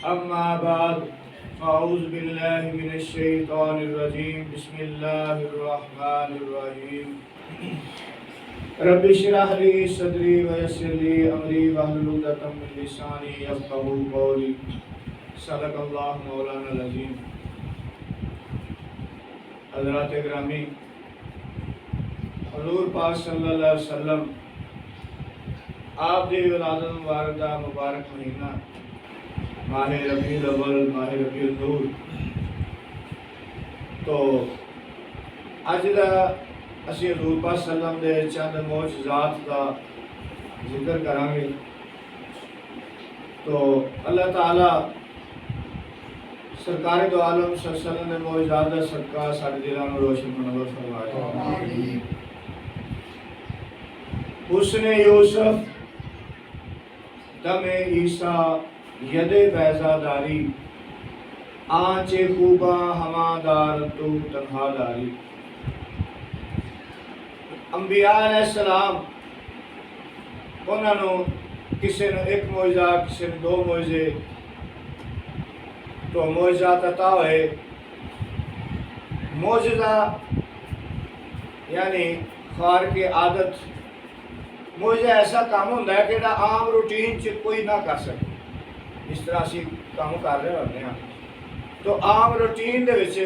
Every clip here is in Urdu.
أما بعد فأعوذ بالله من الشيطان الرجيم بسم الله الرحمن الرحيم رب اشرح لي صدري ويسر لي أمري واحلل عقدة من لساني يفقهوا قولي صدق الله مولانا العظيم۔ حضرات گرامی، حضور پاک صلی اللہ علیہ وسلم آپ دی ولادت مبارکہ مبارک مہینہ ماہ ربیع الاول، ماہ ربیع النور، تو اج دا اسی حضور پاک صلی اللہ علیہ وسلم دے چند معجزات دا ذکر کریں گے۔ تو اللہ تعالیٰ سرکار دو عالم صلی اللہ علیہ وسلم نے معجزات دا صدقہ ساڈے دلاں نوں روشن منور فرمایا۔ حسن یوسف دم عیسیٰ ید بیضا داری، آنچ خوبا ہما دار تو تنہا داری۔ انبیاء علیہ السلام انہوں نے کسی نے ایک معجزہ، کسی نے دو معجزے، تو معجزات عطا ہوئے۔ معجزہ یعنی خارق عادت، معجزہ ایسا کام ہوتا ہے کہ عام روٹین چ کوئی نہ کر سکے۔ اس طرح اسی کام کر رہے ہوتے ہیں تو عام روٹین دے وچ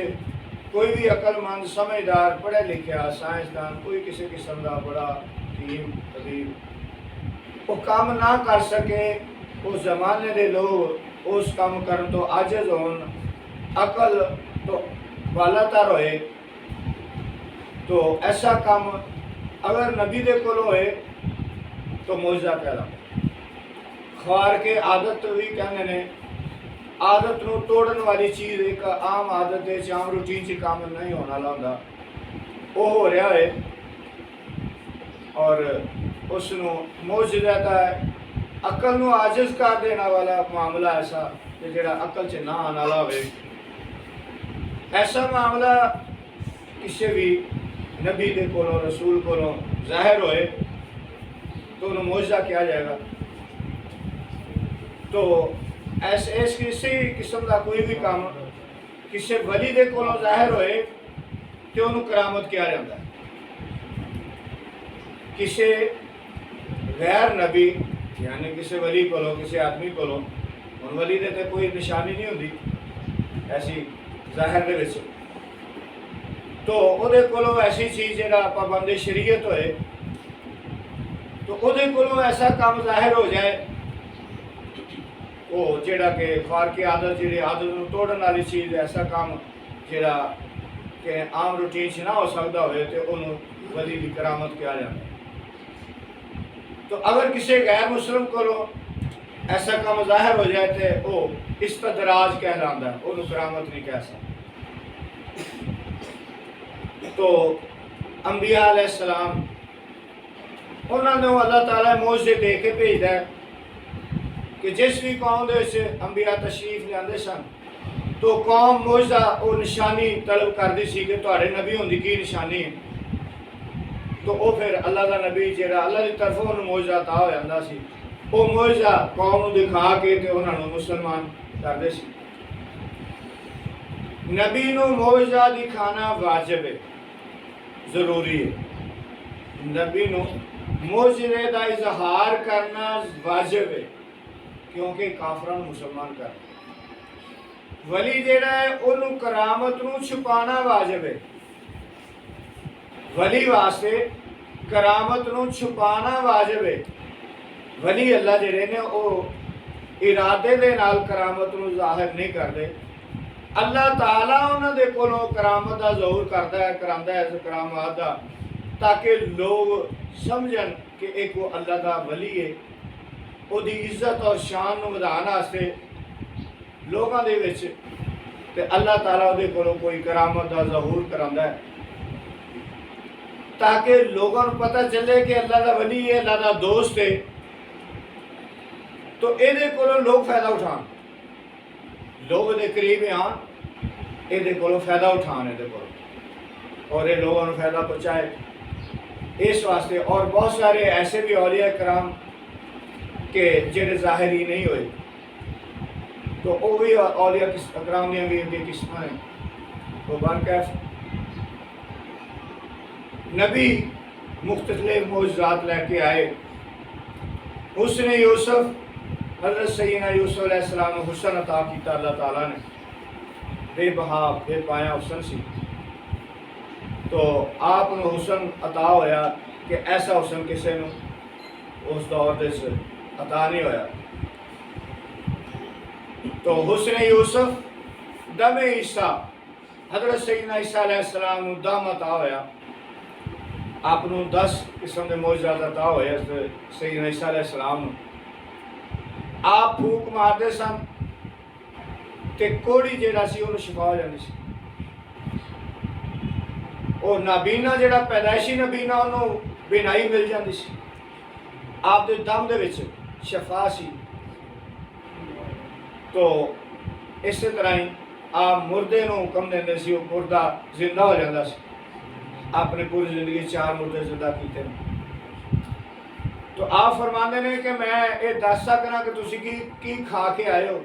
کوئی بھی عقل مند، سمجھدار، پڑھے لکھا، سائنسدان، کوئی کسی قسم کا بڑا حکیم طبیب وہ کام نہ کر سکے، اس زمانے دے لوگ اس کام کرن تو عاجز ہون، عقل تو بالا تر ہوئے، تو ایسا کام اگر نبی دے کول ہوئے تو معجزہ پیدا۔ خوارق عادت بھی کہنے نے، عادت نو توڑن والی چیز، ایک عام عادت ہے، عام روٹین چ کام نہیں ہونا لگتا، وہ ہو رہا ہے اور اس نو معجزہ ہے۔ عقل نو عاجز کر دینا والا معاملہ ایسا کہ جڑا عقل چ نہ آنے والا ہوئے، ایسا معاملہ کسی بھی نبی دے کولوں، رسول کولوں ظاہر ہوئے تو انہوں معجزہ کیا جائے گا۔ تو اس کسی قسم کا کوئی بھی کام کسی ولی دے کولوں ظاہر ہوئے تو انہوں کرامت کیا جاتا ہے۔ کسی غیر نبی یعنی کسی ولی کولوں، کسی آدمی کولوں، ان ولی دے تے کوئی نشانی نہیں ہوتی ایسی ظاہر دے وچ، تو او دے کولوں ایسی چیز جڑا پابند شریعت ہوئے تو او دے کولوں ایسا کام ظاہر ہو جائے وہ جڑا کہ خارق عادت، جڑی عادت نو توڑن والی چیز، ایسا کام جڑا کہ عام روٹین چ نہ ہو سکتا ہوئے تو انہوں ولی دی کرامت کیا جاتا ہے۔ تو اگر کسی غیر مسلم کو ایسا کام ظاہر ہو جائے تو وہ استدراج کہلاتا ہے، انہوں کرامت نہیں کہہ سکتا۔ تو انبیاء علیہ السلام انہوں نے اللہ تعالیٰ معجزے دے کے بھیجدا ہے کہ جس بھی قوم دے وچ انبیاء تشریف لیاندے سن تو قوم معجزہ او نشانی طلب کردی سی کہ تہاڈے نبی ہوندی کی نشانی ہے، تو او پھر اللہ دا نبی جڑا اللہ دی طرفوں انہوں معجزہ عطا ہو جاندا سی، او معجزہ قوم نوں دکھا کے تے انہاں نوں مسلمان کردے سی۔ نبی نوں معجزہ دکھانا واجب ہے، ضروری ہے۔ نبی نوں معجزے دا اظہار کرنا واجب ہے کیونکہ کافراں نوں مسلمان کر۔ ولی جڑا ہے انہوں کرامت نوں چھپانا واجب ہے۔ ولی واسطے کرامت نوں چھپانا واجب ہے۔ ولی اللہ جڑے نے او ارادے دے نال کرامت نوں ظاہر نہیں کردے، اللہ تعالیٰ انہاں دے کولوں کرامت دا ظہور کردا ہے، کراندا ہے کرامات دا، تاکہ لوگ سمجھن کہ ایک وہ اللہ دا ولی ہے۔ او دی عزت اور شان نوں ودھان واسطے لوگاں دے وچ تے اللہ تعالیٰ دے کولوں کوئی کرامت دا ظہور کراندا ہے تاکہ لوگوں کو پتہ چلے کہ اللہ دا ولی ہے، اللہ دا دوست ہے، تو اے دے کولوں لوگ فائدہ اٹھان، لوگ دے قریب آن، اے دے کولوں فائدہ اٹھان، اے دے کولوں اور اے لوگوں کو فائدہ پہنچائے۔ اس واسطے اور بہت سارے ایسے بھی اولیاء کرام کہ جڑے ظاہری نہیں ہوئے، تو وہ بھی اولیاء اکرام دیا بھی اگے قسم ہیں. تو برکیف نبی مختلف معجزات لے کے آئے. حسن یوسف حضرت سیدنا یوسف علیہ السلام نے حسن عطا کیتا اللہ تعالیٰ نے. بے بہا بے پایا حسن سی. تو آپ نے حسن عطا ہویا کہ ایسا حسن کسی نے اس دور دے سے عطا نہیں ہویا. تو حسن یوسف دم عیسیٰ حضرت سیدنا عیسیٰ علیہ السلام نے دم عطا ہویا. آپ نے 10 قسم کے معجزات عطا ہوئے سیدنا عیسیٰ علیہ السلام نے. آپ پھوک مارتے سن تے کوڑی جیڑا سی انہوں شفا ہو جاندی سی. اور نابینا جیڑا پیدائشی نابینا انہوں بینائی مل جاندی سی. آپ دے دم دے وچ شفا سی. تو اسی طرح ہی آپ مردے نو حکم دیندے سی، وہ مردہ زندہ ہو جاندہ سی. آپ نے پوری زندگی 4 مردے زندہ کیتے ہیں. تو آپ فرماندے نے کہ میں یہ دس سکنا کہ تسی کی کھا کے آئے ہو،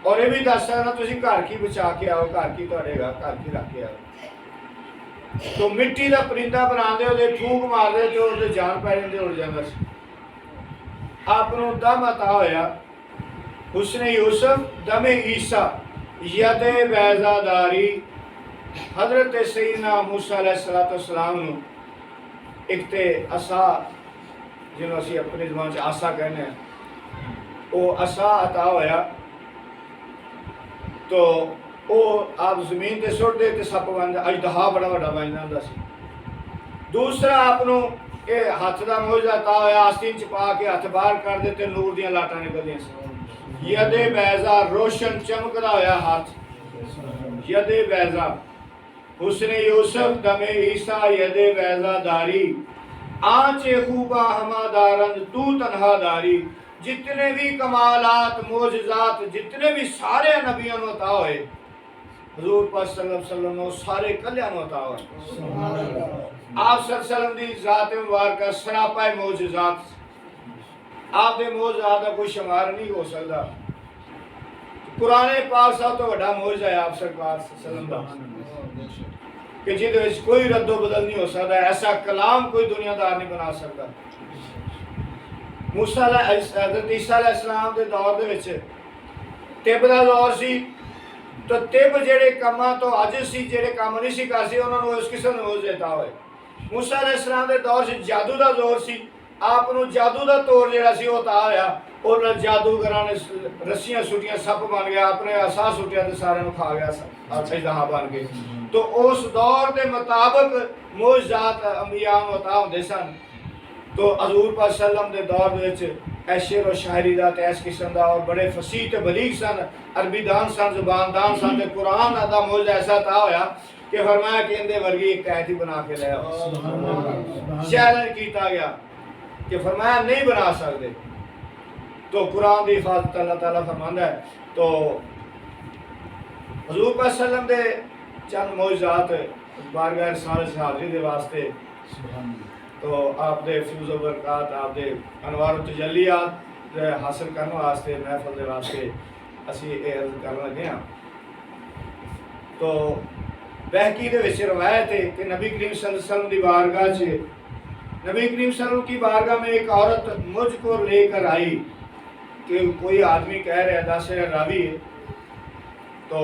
اور یہ بھی دس سکنا تسی گھر کی بچا کے آؤ، گھر کی تہاڈے گھر کی رکھ کے آؤ. تو مٹی دا پرندہ بنا دے دے پھونک مار دے جو دے جان پہ جاندے اڑ جاندا سی. آپ نو دم عطا ہویا. حسن یوسف دم عیسیٰ ید بیضا داری. حضرت سیدنا موسیٰ علیہ السلام نو ایک تے عصا جنہوں اسی اپنی زبان سے عصا کہنے ہیں، وہ عصا عطا ہویا. تو وہ آپ زمین تے سٹ دے تے سپ بن جا اجدہا بڑا بڑا بن جاندا سی. دوسرا آپ نو یہ ہاتھ دا معجزہ عطا ہویا. آستین چپا کے ہاتھ باہر کر دیتے نور دیاں لاٹاں نکلدیاں سی. ید بیضا روشن چمکدا ہویا ہاتھ. ید بیضا حسن یوسف دم عیسیٰ ید بیضا داری. آنچ خوبا ہما دارند تو تنہا داری. جتنے بھی کمالات معجزات جتنے بھی سارے نبیوں نے عطا ہوئے حضور پاک صلی اللہ علیہ وسلم نے سارے کلیاں نے عطا ہوئے. آپ صلی اللہ علیہ وسلم دی ذات مبارکہ سراپا معجزات. آپ دے معجزات کا کوئی شمار نہیں ہو سکتا. قرآن پاک صاحب تو بڑا معجزہ ہے آپ سرکار صلی اللہ علیہ وسلم کہ جہدے وچ کوئی رد و بدل نہیں ہو سکتا. ایسا کلام کوئی دنیا دار نہیں بنا سکتا. حضرت عیسیٰ علیہ السلام دے دور دے وچ طب دا دور سی. تو طب جڑے کاماں تو عاجز سی، جڑے کام نہیں سی کر سی، انہوں نے اس قسم دے معجزے عطا ہوئے. موسیٰ علیہ السلام دے دور سے جادو دا دور سی. آپ نو جادو دا طور جڑا سی وہ عطا ہویا. اور جادوگراں نے رسیاں سٹیاں سپ بن گیا، اپنے عصا سٹیا تے سارے نو کھا گیا اجدہا بن کے. تو اس دور دے مطابق معجزات انبیاء نو عطا ہوندے سن. تو حضور پاک صلی اللہ علیہ وسلم دے دور وچ اے شعر و شاعری دا تے اس قسم دا اور بڑے فصیح تے بلیغ سن، عربی دان سن، زبان دان سن. تے قرآن دا معجزہ ایسا عطا ہویا کہ فرمایا کہ اندے ورگی ایک قید ہی بنا کے لے آؤ. چیلنج کیتا گیا کہ فرمایا نہیں بنا سکتے. تو قرآن دی حفاظت اللہ تعالیٰ فرماندا ہے. تو حضور پاک صلی اللہ علیہ وسلم دے چند معجزات بارگاہ رسالت حاضری دے واسطے تو آپ دے فیوز و برکات، آپ دے انوار و تجلیات حاصل کرنے واسطے محفل دے واسطے اسی یہ عرض کرنے لگے ہیں. تو بہکی دے وچ روایت ہے کہ نبی کریم صلی اللہ علیہ وسلم دی بارگاہ سے نبی کریم صلی اللہ علیہ وسلم کی بارگاہ میں ایک عورت مجھ کو لے کر آئی کہ کوئی آدمی کہہ رہے ہیں، دس راوی ہے. تو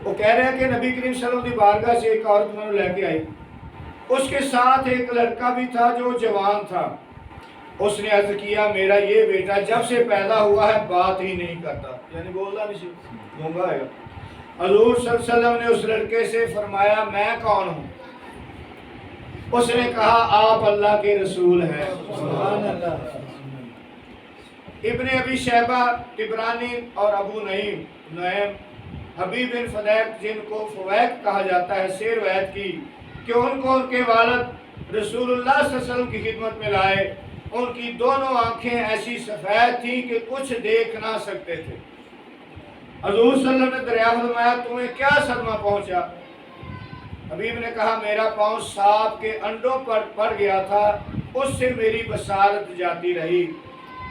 وہ کہہ رہے ہیں کہ نبی کریم صلی اللہ علیہ وسلم کی بارگاہ سے ایک عورت میں لے کے آئی. اس کے ساتھ ایک لڑکا بھی تھا جو جوان تھا. اس نے عرض کیا میرا یہ بیٹا جب سے پیدا ہوا ہے بات ہی نہیں کرتا، یعنی بولتا نہیں سی، گونگا ہے. حضور صلی اللہ علیہ وسلم نے اس لڑکے سے فرمایا میں کون ہوں؟ اس نے کہا آپ اللہ کے رسول ہیں. سبحان اللہ. ابن ابی شیبہ، طبرانی اور ابو نعیم حبیب بن فدیق جن کو فویق کہا جاتا ہے، سے روایت کی کہ ان کو ان کے والد رسول اللہ صلی اللہ علیہ وسلم کی خدمت میں لائے. ان کی دونوں آنکھیں ایسی سفید تھیں کہ کچھ دیکھ نہ سکتے تھے. حضور صلی اللہ علیہ وسلم نے دریافت فرمایا تمہیں کیا صدمہ پہنچا؟ حبیب نے کہا میرا پاؤں سانپ کے انڈوں پر پڑ گیا تھا، اس سے میری بصارت جاتی رہی.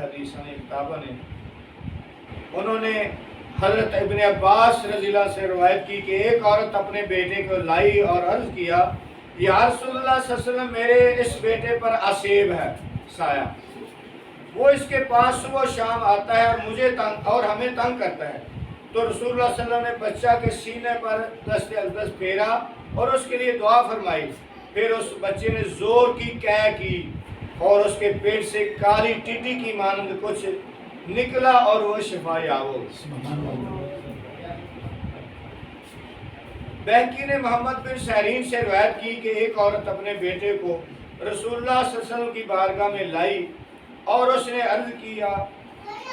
حدیث نے کتابیں نے، انہوں نے حضرت ابن عباس رضی اللہ سے روایت کی کہ ایک عورت اپنے بیٹے کو لائی اور عرض کیا یا رسول اللہ صلی اللہ علیہ وسلم میرے اس بیٹے پر عصیب ہے سایہ، وہ اس کے پاس صبح و شام آتا ہے اور مجھے تنگ اور ہمیں تنگ کرتا ہے۔ تو رسول اللہ صلی اللہ علیہ وسلم نے بچہ کے سینے پر دست اقدس پھیرا اور اس کے لیے دعا فرمائی، پھر اس بچے نے زور کی قے کی اور اس کے پیٹ سے کالی ٹڈی کی مانند کچھ نکلا اور وہ شفا یاب ہو۔ بہقی نے محمد بن سیرین سے روایت کی کہ ایک عورت اپنے بیٹے کو رسول اللہ صلی اللہ علیہ وسلم کی بارگاہ میں لائی اور اس نے عرض کیا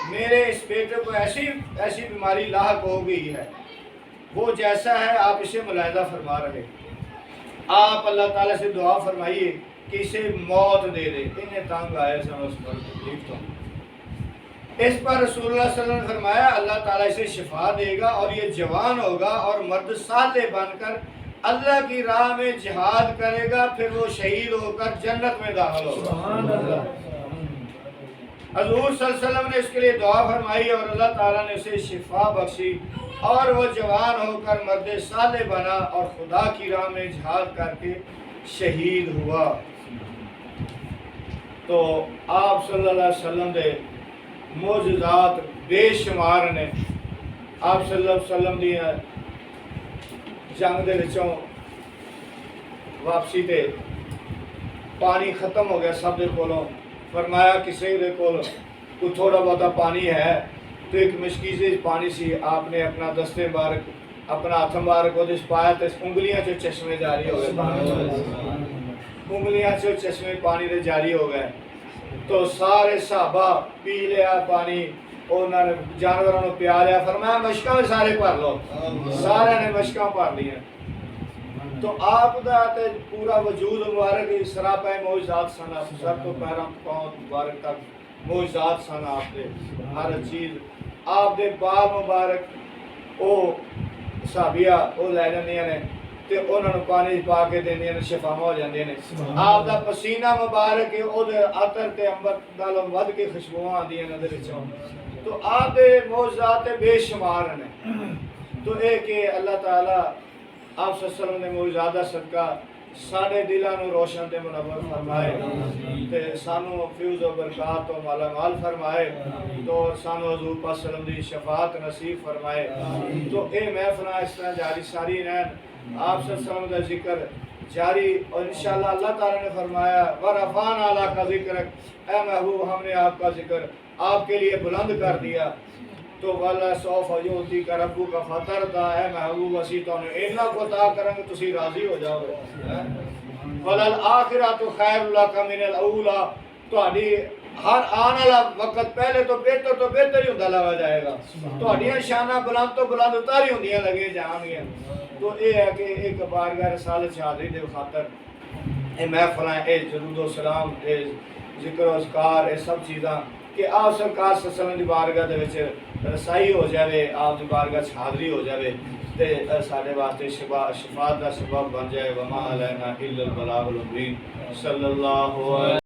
میرے اس بیٹے کو ایسی بیماری لاحق ہو گئی ہے، وہ جیسا ہے آپ اسے ملاحظہ فرما رہے، آپ اللہ تعالیٰ سے دعا فرمائیے کہ اسے موت دے دے۔ انہیں تنگ آئے سن اس پر تکلیف تو اس پر رسول اللہ صلی اللہ علیہ وسلم نے فرمایا اللہ تعالیٰ اسے شفا دے گا اور یہ جوان ہوگا اور مرد صالح بن کر اللہ کی راہ میں جہاد کرے گا، پھر وہ شہید ہو کر جنت میں داخل ہوگا۔ حضور صلی اللہ علیہ وسلم نے اس کے لیے دعا فرمائی اور اللہ تعالیٰ نے اسے شفا بخشی اور وہ جوان ہو کر مرد صالح بنا اور خدا کی راہ میں جہاد کر کے شہید ہوا۔ تو آپ صلی اللہ علیہ وسلم دے معجزات بے شمار نے۔ آپ صلی اللہ علیہ وسلم دی جنگ دے وچوں واپسی تے پانی ختم ہو گیا سب دے کولوں، فرمایا کسی دے کول کوئی تھوڑا بہتا پانی ہے، تو ایک مشکیزے پانی سی، آپ نے اپنا دستے مبارک اپنا ہاتھ مبارک وہ پایا تو انگلیاں چو چشمے جاری ہو گئے، انگلیاں چو چشمے پانی دے جاری ہو گئے۔ تو سارے صحابہ پی لیا پانی، انہوں نے جانوروں نے پیا لیا، فرمایا مشکاں میں سارے بھر لو، سارے نے مشکاں بھر لیا۔ تو آپ دا تے پورا وجود مبارک سراپا معجزات سن، سر تو پیروں پاؤں مبارک تک معجزات سن، آپ دے ہر چیز آپ دے بال مبارک او صحابیہ او لے جاندیاں نے تے انہوں نے پانی پا کے دیندیاں نے، شفا ہو جاندیاں نے۔ آپ دا پسینہ مبارک او دے عطر تے انبر نالوں ود کے خوشبوئاں آندیاں نے دے وچوں۔ تو آپ دے معجزات بے شمار نے۔ تو اے کہ اللہ تعالیٰ آپ صلی اللہ علیہ وسلم نے معجزات صدقہ ساڑھے دلوں نو روشن تے منور فرمائے تے سانو فیض و برکات و مالا مال فرمائے، تو سانو حضور پاک صلی اللہ علیہ وسلم دی شفاعت نصیب فرمائے۔ تو اے محفلاں اس طرح جاری ساری رہن، آپ صلی اللہ علیہ وسلم دا ذکر جاری، اور انشاءاللہ اللہ تعالیٰ نے فرمایا وَرَفَعْنَا لَكَ ذِكْرَكَ، اے محبوب ہم نے آپ کا ذکر آپ کے لیے بلند کر دیا۔ تو والا سوف یوتی کا ربو کا فطر دا، اے محبوب اسی تو نے اینا کو عطا کریں کہ تسی راضی ہو جاؤ گے۔ وَلَلْآخِرَةُ خَيْرٌ لَكَ مِنَ الْأُولَىٰ، تہاڈی ہر آنے والا وقت پہلے تو بہتر ہی ہوندا لگا جائے گا، تہاڈیاں شاناں بلند تو بلند اتاری ہوندیاں لگے جان گیاں۔ تو اے ہے کہ ایک بارگاہ رسالت حاضری دے خاطر اے محفلاں، اے درود و سلام، اے ذکر و اذکار، اے سب چیزاں کہ آپ سرکار صلی اللہ علیہ وسلم دی بارگاہ دے وچ رسائی ہو جاوے، آپ دی بارگاہ حاضری ہو جاوے تے ساڈے واسطے شفاعت دا سبب بن جائے۔ وما علینا الا البلاغ المبین۔ صلی اللہ علیہ